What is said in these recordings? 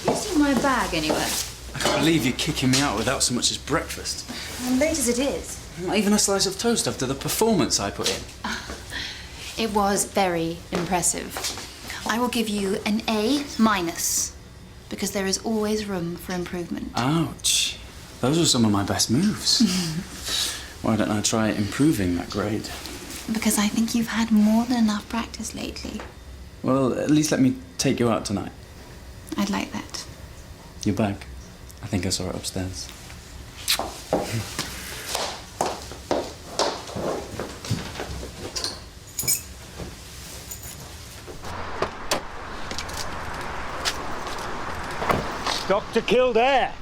You seen my bag anywhere? I can't believe you're kicking me out without so much as breakfast. I'm late as it is. Not even a slice of toast after the performance I put in. It was very impressive. I will give you an A-, because there is always room for improvement. Ouch. Those were some of my best moves. Why don't I try improving that grade? Because I think you've had more than enough practice lately. Well, at least let me take you out tonight. I'd like that. Your bag. I think I saw it upstairs. Dr. Kildare.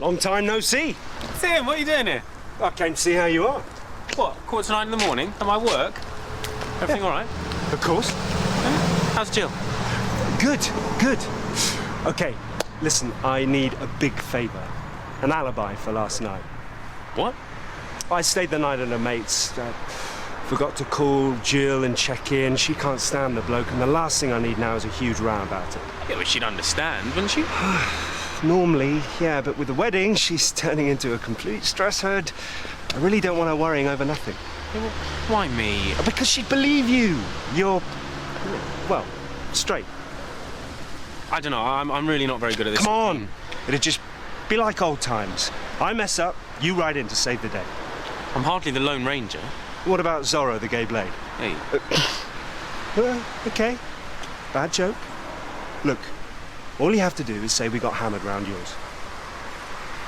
Long time no see. Tim, what are you doing here? I came to see how you are. What, 9:15 in the morning? Am I work? Everything all right? Of course. How's Jill? Good, good. Okay, listen, I need a big favour. An alibi for last night. What? I stayed the night at a mate's. Forgot to call Jill and check in. She can't stand the bloke, and the last thing I need now is a huge row about it. Yeah, well, she'd understand, wouldn't she? Normally, yeah, but with the wedding, she's turning into a complete stress herd. I really don't want her worrying over nothing. Yeah, well, why me? Because she'd believe you. You're, well, straight. I don't know, I'm really not very good at this. Come on. It'd just be like old times. I mess up, you ride in to save the day. I'm hardly the Lone Ranger. What about Zorro, the gay blade? Hey. Okay. Bad joke. Look, all you have to do is say we got hammered round yours.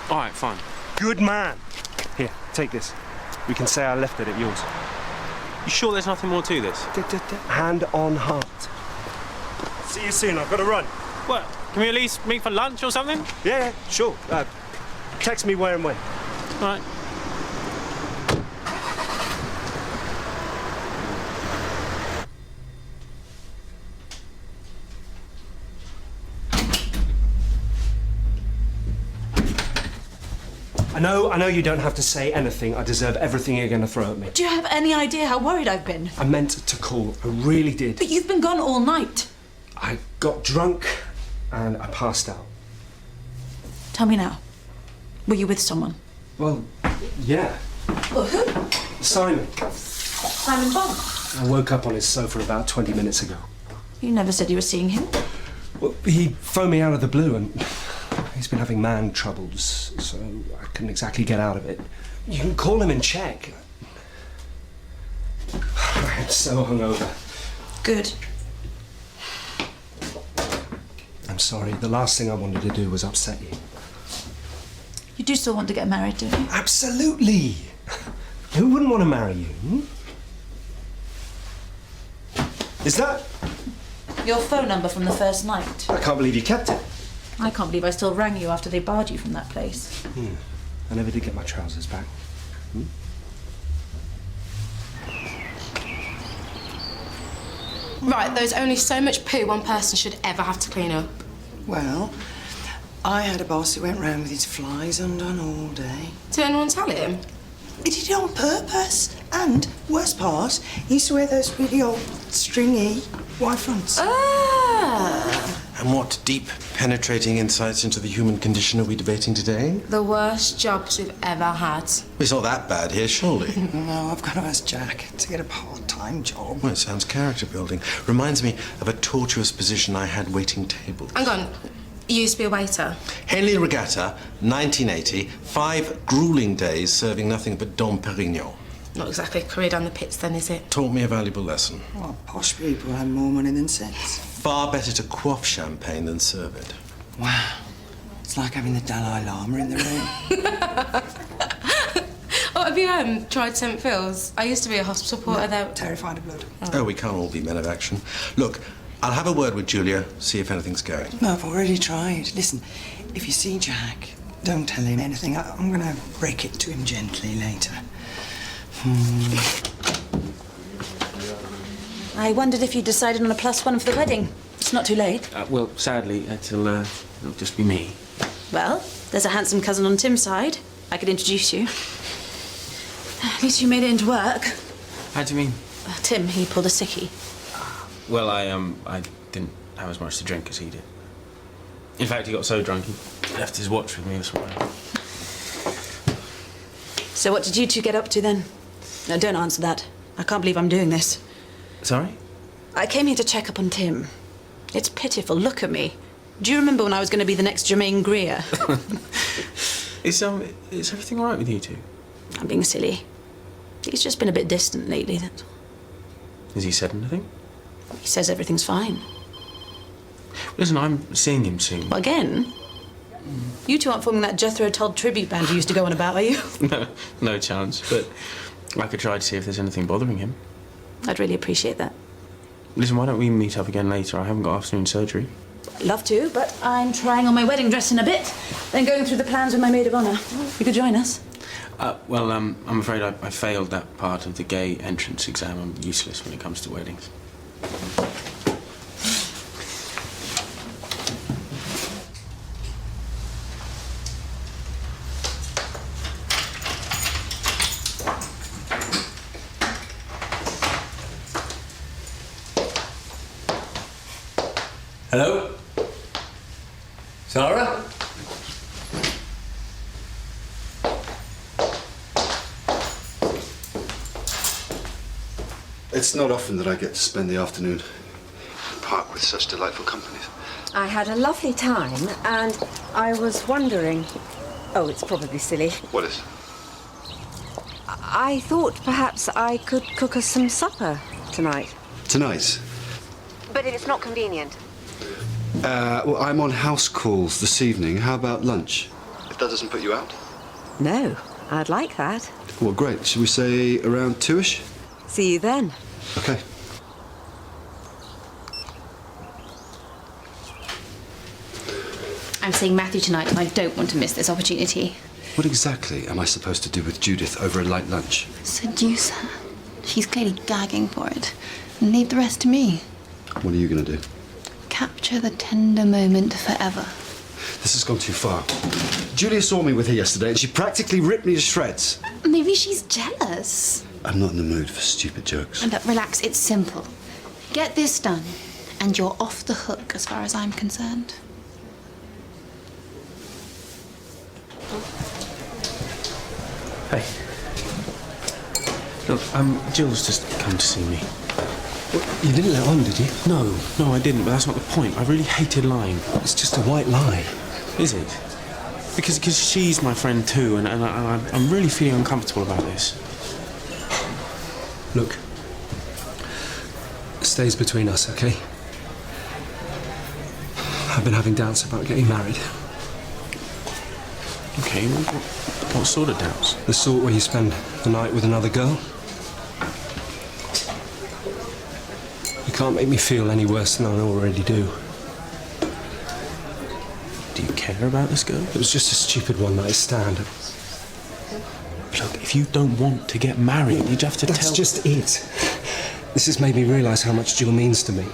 All right, fine. Good man. Here, take this. We can say I left it at yours. You sure there's nothing more to this? Hand on heart. See you soon, I've got to run. What? Can we at least meet for lunch or something? Yeah, sure. Text me where and when. All right. I know you don't have to say anything. I deserve everything you're going to throw at me. Do you have any idea how worried I've been? I meant to call. I really did. But you've been gone all night. I got drunk and I passed out. Tell me now. Were you with someone? Well, yeah. Well, who? Simon. Simon Bond. I woke up on his sofa about 20 minutes ago. You never said you were seeing him. Well, he phoned me out of the blue and he's been having man troubles, so I couldn't exactly get out of it. You can call him and check. I'm so hungover. Good. I'm sorry. The last thing I wanted to do was upset you. You do still want to get married, do you? Absolutely. Who wouldn't want to marry you? Is that... Your phone number from the first night. I can't believe you kept it. I can't believe I still rang you after they barred you from that place. I never did get my trousers back. Right, there's only so much poo one person should ever have to clean up. Well, I had a boss who went round with his flies undone all day. Did anyone tell him? He did it on purpose. And, worst part, he used to wear those really old, stringy white fronts. Ah! And what deep, penetrating insights into the human condition are we debating today? The worst jobs we've ever had. It's not that bad here, surely. No, I've got to ask Jack to get a part-time job. Well, it sounds character building. Reminds me of a tortuous position I had waiting tables. Hang on, you used to be a waiter? Henley Regatta, 1980, 5 grueling days serving nothing but Dom Perignon. Not exactly a career down the pits then, is it? Taught me a valuable lesson. Well, posh people have more money than sense. Far better to quaff champagne than serve it. Wow. It's like having the Dalai Lama in the room. Oh, have you tried St. Phil's? I used to be a hospital porter there. Terrified of blood. Oh, we can't all be men of action. Look, I'll have a word with Julia, see if anything's going. No, I've already tried. Listen, if you see Jack, don't tell him anything. I'm going to break it to him gently later. I wondered if you decided on a +1 for the wedding. It's not too late. Well, sadly, it'll just be me. Well, there's a handsome cousin on Tim's side. I could introduce you. At least you made it into work. How do you mean? Tim, he pulled a sickie. Well, I didn't have as much to drink as he did. In fact, he got so drunk he left his watch with me this morning. So what did you two get up to then? No, don't answer that. I can't believe I'm doing this. Sorry? I came here to check up on Tim. It's pitiful. Look at me. Do you remember when I was going to be the next Jermaine Greer? Is everything all right with you two? I'm being silly. He's just been a bit distant lately, that's all. Has he said anything? He says everything's fine. Listen, I'm seeing him soon. Again? You two aren't forming that Jethro Tull tribute band you used to go on about, are you? No chance, but I could try to see if there's anything bothering him. I'd really appreciate that. Listen, why don't we meet up again later? I haven't got afternoon surgery. I'd love to, but I'm trying on my wedding dress in a bit, then going through the plans with my maid of honour. You could join us. Well, I'm afraid I failed that part of the gay entrance exam. I'm useless when it comes to weddings. Hello? Sarah? It's not often that I get to spend the afternoon in the park with such delightful companies. I had a lovely time, and I was wondering... Oh, it's probably silly. What is? I thought perhaps I could cook us some supper tonight. Tonight? But if it's not convenient. Well, I'm on house calls this evening. How about lunch? If that doesn't put you out? No, I'd like that. Well, great. Shall we say around 2-ish? See you then. Okay. I'm seeing Matthew tonight and I don't want to miss this opportunity. What exactly am I supposed to do with Judith over a light lunch? Seduce her. She's clearly gagging for it. And leave the rest to me. What are you going to do? Capture the tender moment forever. This has gone too far. Julia saw me with her yesterday and she practically ripped me to shreds. Maybe she's jealous. I'm not in the mood for stupid jokes. And look, relax, it's simple. Get this done, and you're off the hook as far as I'm concerned. Hey. Look, Jill's just come to see me. You didn't let on, did you? No, I didn't, but that's not the point. I really hated lying. It's just a white lie. Is it? Because she's my friend too, and I'm really feeling uncomfortable about this. Look, it stays between us, okay? I've been having doubts about getting married. Okay, what sort of doubts? The sort where you spend the night with another girl. You can't make me feel any worse than I already do. Do you care about this girl? It was just a stupid one-night stand. Look, if you don't want to get married, you'd have to tell... That's just it. This has made me realise how much Jill means to me.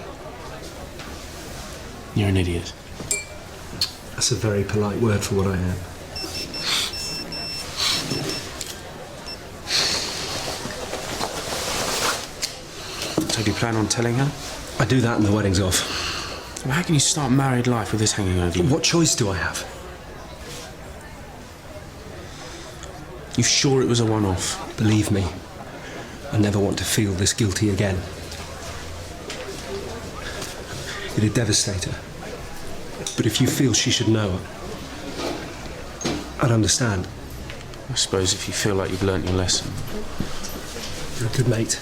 You're an idiot. That's a very polite word for what I am. So do you plan on telling her? I do that and the wedding's off. Well, how can you start married life with this hanging over you? What choice do I have? You sure it was a one-off? Believe me, I never want to feel this guilty again. It'd devastate her. But if you feel she should know, I'd understand. I suppose if you feel like you've learnt your lesson. You're a good mate.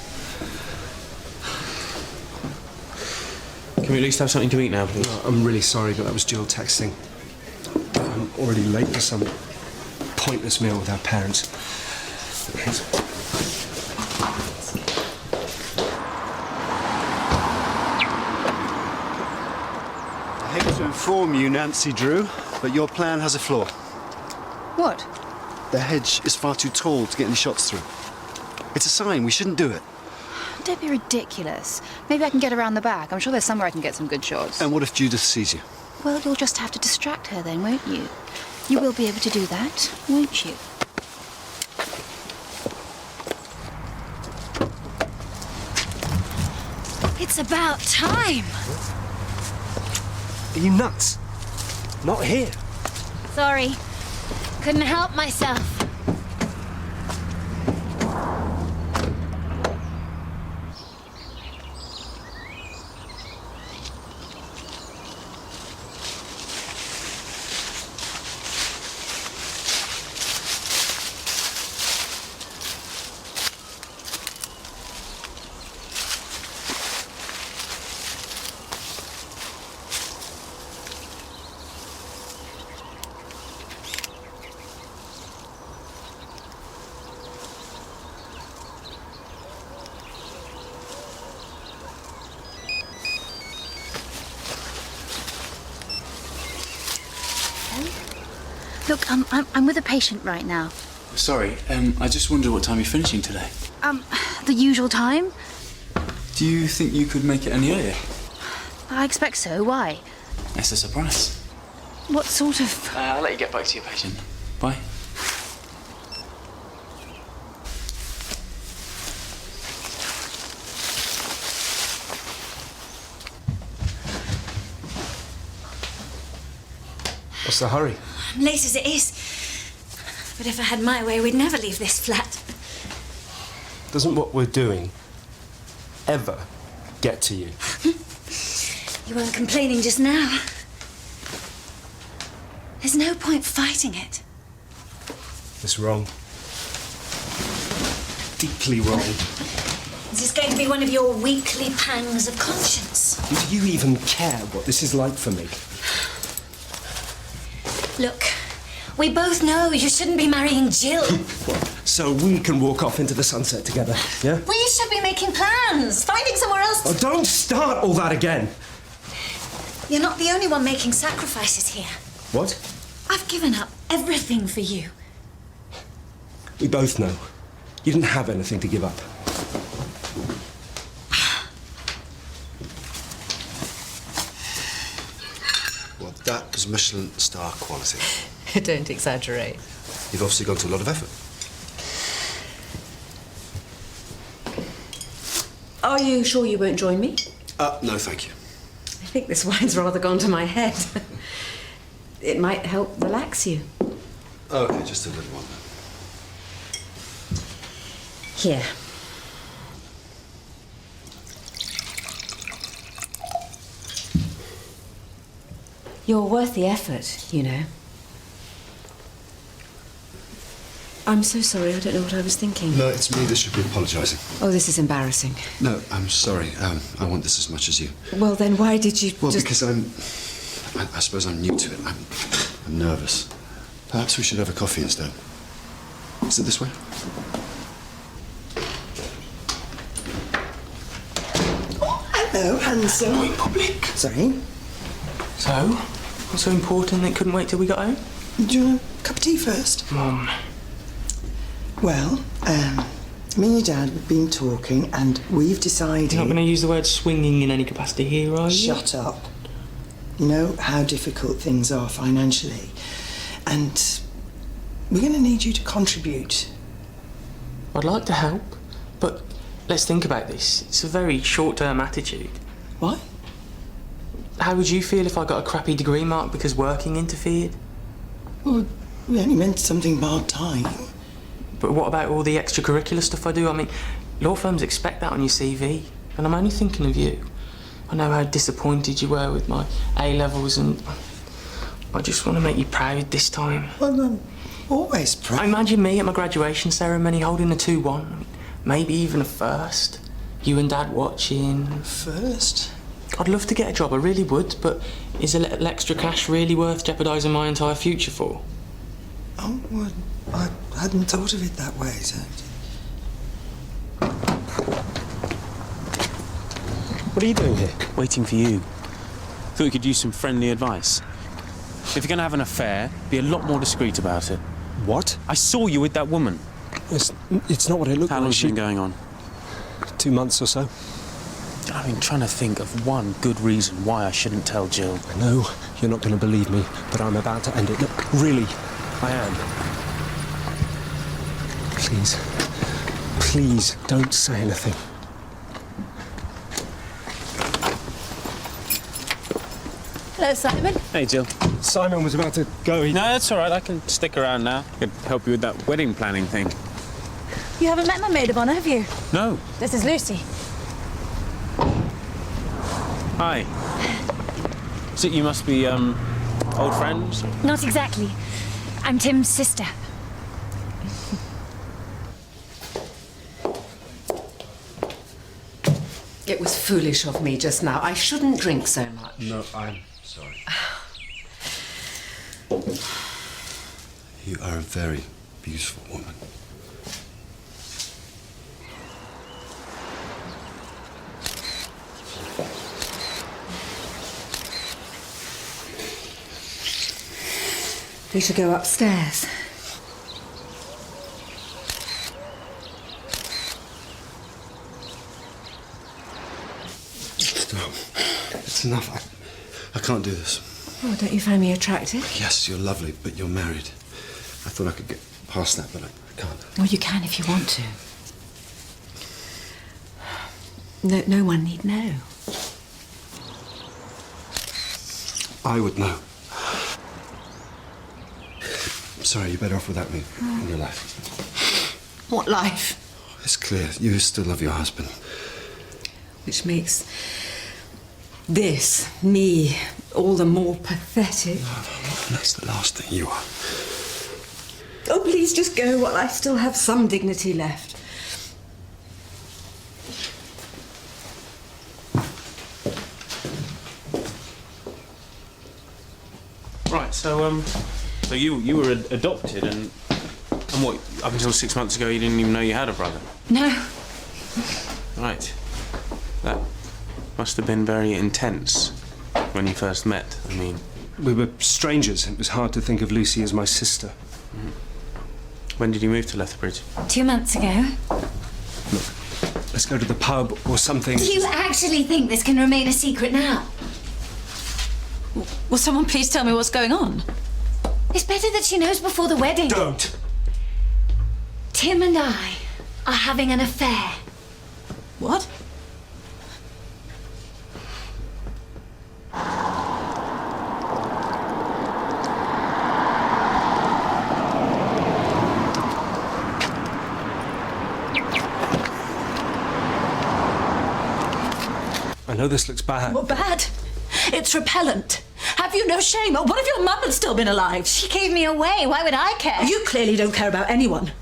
Can we at least have something to eat now, please? No, I'm really sorry, but that was Jill texting. I'm already late for some pointless meal with our parents. I hate to inform you, Nancy Drew, but your plan has a flaw. What? The hedge is far too tall to get any shots through. It's a sign we shouldn't do it. Don't be ridiculous. Maybe I can get around the back. I'm sure there's somewhere I can get some good shots. And what if Judith sees you? Well, you'll just have to distract her then, won't you? You will be able to do that, won't you? It's about time. Are you nuts? Not here. Sorry. Couldn't help myself. Look, I'm with a patient right now. Sorry, I just wondered what time you're finishing today. The usual time? Do you think you could make it any earlier? I expect so. Why? It's a surprise. What sort of... I'll let you get back to your patient. Bye. What's the hurry? I'm late as it is. But if I had my way, we'd never leave this flat. Doesn't what we're doing ever get to you? You weren't complaining just now. There's no point fighting it. It's wrong. Deeply wrong. Is this going to be one of your weekly pangs of conscience? Do you even care what this is like for me? Look, we both know you shouldn't be marrying Jill. So we can walk off into the sunset together, yeah? We should be making plans, finding somewhere else. Oh, don't start all that again. You're not the only one making sacrifices here. What? I've given up everything for you. We both know. You didn't have anything to give up. Well, that was Michelin star quality. Don't exaggerate. You've obviously gone to a lot of effort. Are you sure you won't join me? No, thank you. I think this wine's rather gone to my head. It might help relax you. Okay, just a little one. Here. You're worth the effort, you know. I'm so sorry, I don't know what I was thinking. No, it's me that should be apologising. Oh, this is embarrassing. No, I'm sorry. I want this as much as you. Well, then why did you Well, because I suppose I'm new to it. I'm nervous. Perhaps we should have a coffee instead. Is it this way? Hello, handsome. Going public. Sorry? So, what's so important that couldn't wait till we got home? Do you want a cup of tea first? Mum. Well, me and your dad have been talking and we've decided... You're not going to use the word swinging in any capacity here, are you? Shut up. You know how difficult things are financially. And we're going to need you to contribute. I'd like to help, but let's think about this. It's a very short-term attitude. What? How would you feel if I got a crappy degree mark because working interfered? Well, we only meant something part-time. But what about all the extracurricular stuff I do? I mean, law firms expect that on your CV, and I'm only thinking of you. I know how disappointed you were with my A-levels, and I just want to make you proud this time. Well, I'm always proud. Imagine me at my graduation ceremony holding a 2-1, maybe even a first. You and Dad watching. First? I'd love to get a job, I really would, but is a little extra cash really worth jeopardising my entire future for? Oh, well, I hadn't thought of it that way, so... What are you doing here? Waiting for you. Thought we could use some friendly advice. If you're going to have an affair, be a lot more discreet about it. What? I saw you with that woman. It's not what it looked like. How long's it been going on? 2 months or so. I've been trying to think of one good reason why I shouldn't tell Jill. I know you're not going to believe me, but I'm about to end it. Look, really, I am. Please, please don't say anything. Hello, Simon. Hey, Jill. Simon was about to go. No, that's all right. I can stick around now. I could help you with that wedding planning thing. You haven't met my maid of honour, have you? No. This is Lucy. Hi. So you must be, old friends? Not exactly. I'm Tim's sister. It was foolish of me just now. I shouldn't drink so much. No, I'm sorry. You are a very beautiful woman. We should go upstairs. Stop. It's enough. I can't do this. Oh, don't you find me attractive? Yes, you're lovely, but you're married. I thought I could get past that, but I can't. Well, you can if you want to. No one need know. I would know. I'm sorry, you're better off without me in your life. What life? It's clear. You still love your husband. Which makes this, me, all the more pathetic. That's the last thing you are. Oh, please just go while I still have some dignity left. Right, so you were adopted and what, up until 6 months ago you didn't even know you had a brother? No. Right. That must have been very intense when you first met, I mean. We were strangers. It was hard to think of Lucy as my sister. When did you move to Lethbridge? 2 months ago. Look, let's go to the pub or something. Do you actually think this can remain a secret now? Will someone please tell me what's going on? It's better that she knows before the wedding. Don't! Tim and I are having an affair. What? I know this looks bad. What bad? It's repellent. Have you no shame? What if your mum had still been alive? She gave me away. Why would I care? You clearly don't care about anyone.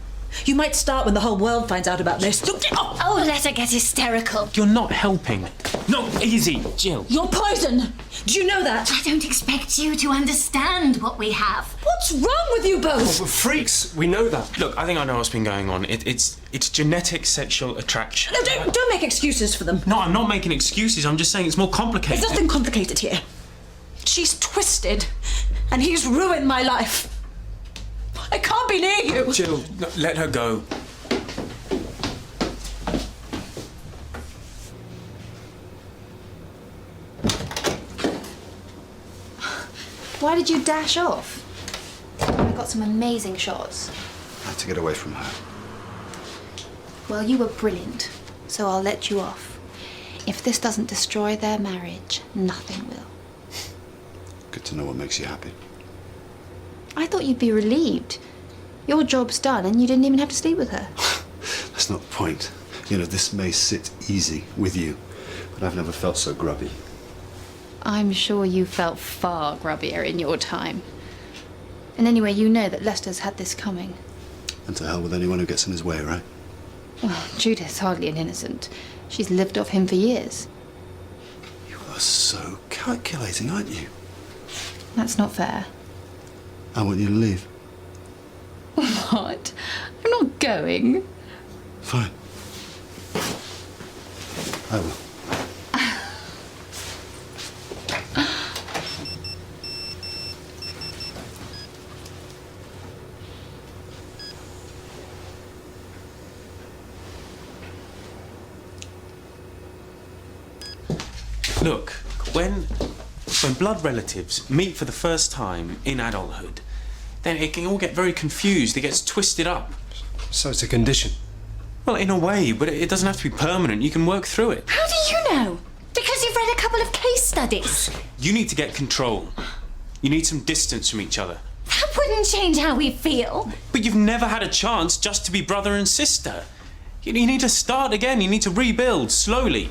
You might start when the whole world finds out about this. Oh, let her get hysterical. You're not helping. No, easy, Jill. You're poison. Do you know that? I don't expect you to understand what we have. What's wrong with you both? We're freaks. We know that. Look, I think I know what's been going on. It's genetic sexual attraction. No, don't make excuses for them. No, I'm not making excuses. I'm just saying it's more complicated. There's nothing complicated here. She's twisted, and he's ruined my life. I can't be near you. Jill, no, let her go. Why did you dash off? I got some amazing shots. I had to get away from her. Well, you were brilliant, so I'll let you off. If this doesn't destroy their marriage, nothing will. Good to know what makes you happy. I thought you'd be relieved. Your job's done and you didn't even have to sleep with her. That's not the point. You know, this may sit easy with you, but I've never felt so grubby. I'm sure you felt far grubbier in your time. And anyway, you know that Lester's had this coming. And to hell with anyone who gets in his way, right? Well, Judith's hardly an innocent. She's lived off him for years. You are so calculating, aren't you? That's not fair. I want you to leave. What? I'm not going. Fine. I will. Look, when blood relatives meet for the first time in adulthood, then it can all get very confused. It gets twisted up. So it's a condition? Well, in a way, but it doesn't have to be permanent. You can work through it. How do you know? Because you've read a couple couple of case studies. You need to get control. You need some distance from each other. That wouldn't change how we feel. But you've never had a chance just to be brother and sister. You need to start again. You need to rebuild slowly.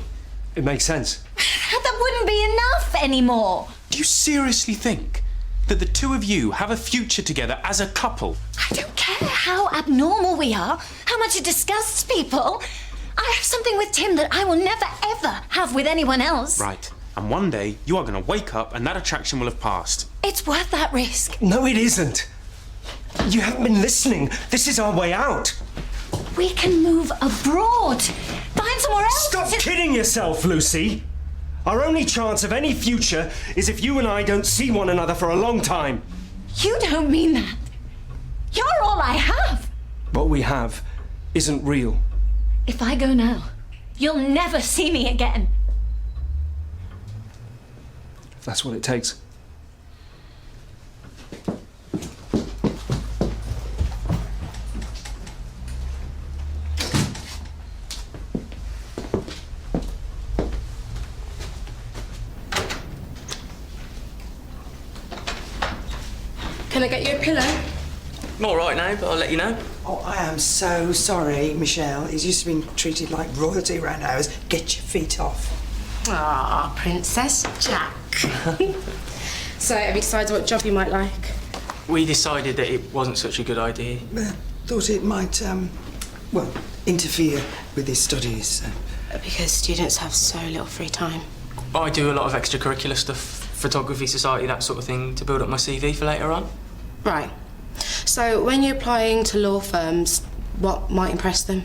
It makes sense. That wouldn't be enough anymore. Do you seriously think that the two of you have a future together as a couple? I don't care how abnormal we are, how much it disgusts people. I have something with Tim that I will never, ever have with anyone else. Right. And one day, you are going to wake up and that attraction will have passed. It's worth that risk. No, it isn't. You haven't been listening. This is our way out. We can move abroad. Find somewhere else. Stop kidding yourself, Lucy. Our only chance of any future is if you and I don't see one another for a long time. You don't mean that. You're all I have. What we have isn't real. If I go now, you'll never see me again. If that's what it takes. Can I get you a pillow? I'm all right now, but I'll let you know. Oh, I am so sorry, Michelle. He's used to being treated like royalty around ours. Get your feet off. Ah, Princess Jack. So, have you decided what job you might like? We decided that it wasn't such a good idea. Thought it might, well, interfere with his studies. Because students have so little free time. I do a lot of extracurricular stuff, photography, society, that sort of thing, to build up my CV for later on. Right. So, when you're applying to law firms, what might impress them?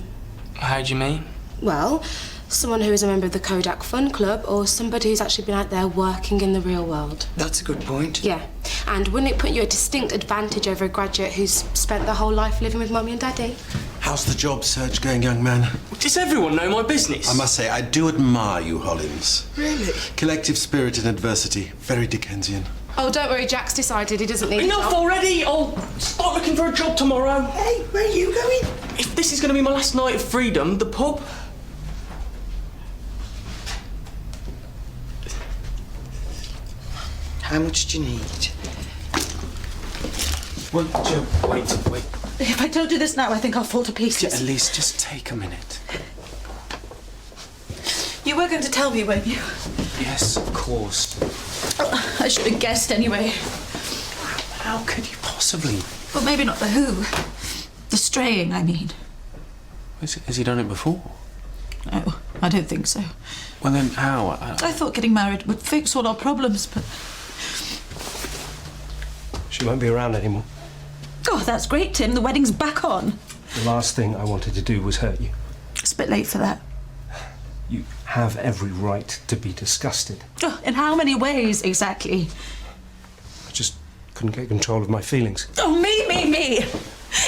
How do you mean? Well, someone who is a member of the Kodak Fun Club or somebody who's actually been out there working in the real world. That's a good point. Yeah. And wouldn't it put you at a distinct advantage over a graduate who's spent their whole life living with Mummy and Daddy? How's the job search going, young man? Does everyone know my business? I must say, I do admire you, Hollins. Really? Collective spirit in adversity. Very Dickensian. Oh, don't worry, Jack's decided he doesn't need Enough a job. already! I'll start looking for a job tomorrow. Hey, where are you going? If this is going to be my last night of freedom, the pub. How much do you need? Well, Joe, wait. If I don't do this now, I think I'll fall to pieces. Elise, just take a minute. You were going to tell me, weren't you? Yes, of course. Oh, I should have guessed anyway. How could you possibly? Well, maybe not the who. The straying, I mean. Has he done it before? No, I don't think so. Well, then how? I thought getting married would fix all our problems, but... She won't be around anymore. Oh, that's great, Tim. The wedding's back on. The last thing I wanted to do was hurt you. It's a bit late for that. You have every right to be disgusted. Oh, in how many ways, exactly? I just couldn't get control of my feelings. Oh, me!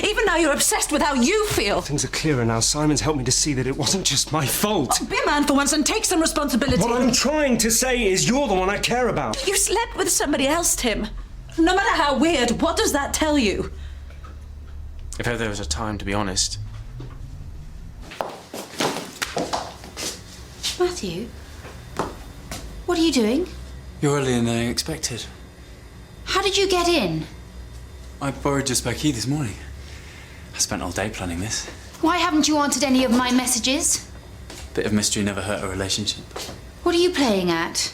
Even now you're obsessed with how you feel. Things are clearer now. Simon's helped me to see that it wasn't just my fault. Oh, be a man for once and take some responsibility. What I'm trying to say is you're the one I care about. You slept with somebody else, Tim. No matter how weird, what does that tell you? If ever there was a time to be honest. Matthew, what are you doing? You're earlier than I expected. How did you get in? I borrowed your spare key this morning. I spent all day planning this. Why haven't you answered any of my messages? Bit of mystery never hurt a relationship. What are you playing at?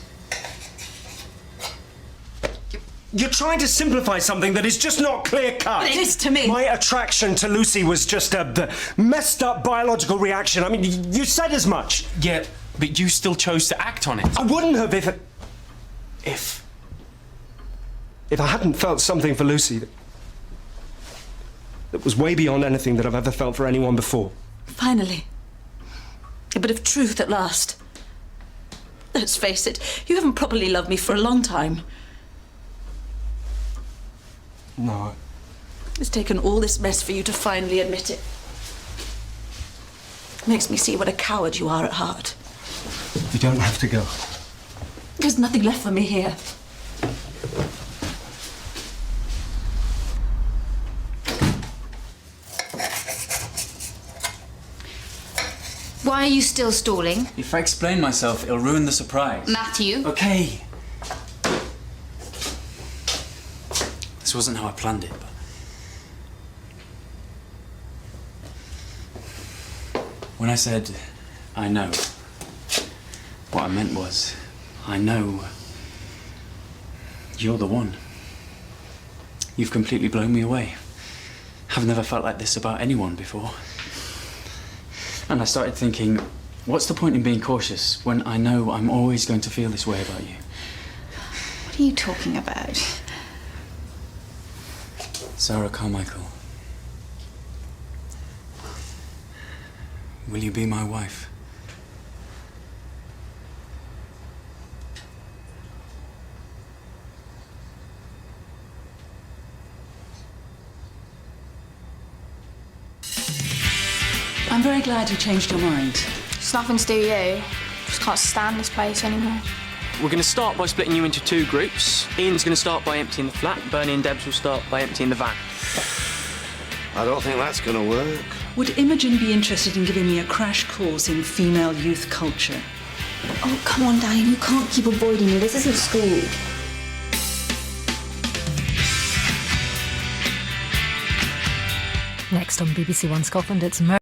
You're trying to simplify something that is just not clear-cut. It is to me. My attraction to Lucy was just a messed-up biological reaction. I mean, you said as much. Yeah, but you still chose to act on it. I wouldn't have If I hadn't felt something for Lucy that was way beyond anything that I've ever felt for anyone before. Finally. A bit of truth at last. Let's face it, you haven't properly loved me for a long time. No. It's taken all this mess for you to finally admit it. Makes me see what a coward you are at heart. You don't have to go. There's nothing left for me here. Why are you still stalling? If I explain myself, it'll ruin the surprise. Matthew. Okay. This wasn't how I planned it, but... When I said, I know, what I meant was, I know you're the one. You've completely blown me away. I've never felt like this about anyone before. And I started thinking, what's the point in being cautious when I know I'm always going to feel this way about you? What are you talking about? Sarah Carmichael, will you be my wife? I'm very glad you changed your mind. It's nothing to do with you. Just can't stand this place anymore. We're going to start by splitting you into 2 groups. Ian's going to start by emptying the flat. Bernie and Debs will start by emptying the van. I don't think that's going to work. Would Imogen be interested in giving me a crash course in female youth culture? Oh, come on, darling. You can't keep avoiding me. This isn't school. Next on BBC1 Scotland, it's